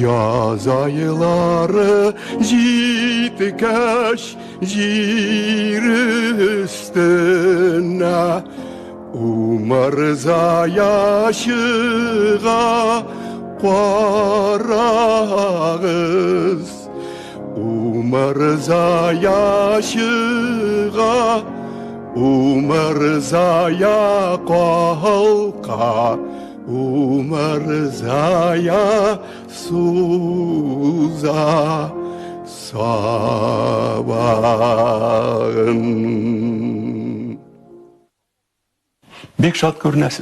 Yaz ayları gitgeç jir üstüne Umarza yaşığa qarağız Umarza yaşığa Umarzaya qalqa Umarzaya suza sabahın. Bek şad görünəsiz.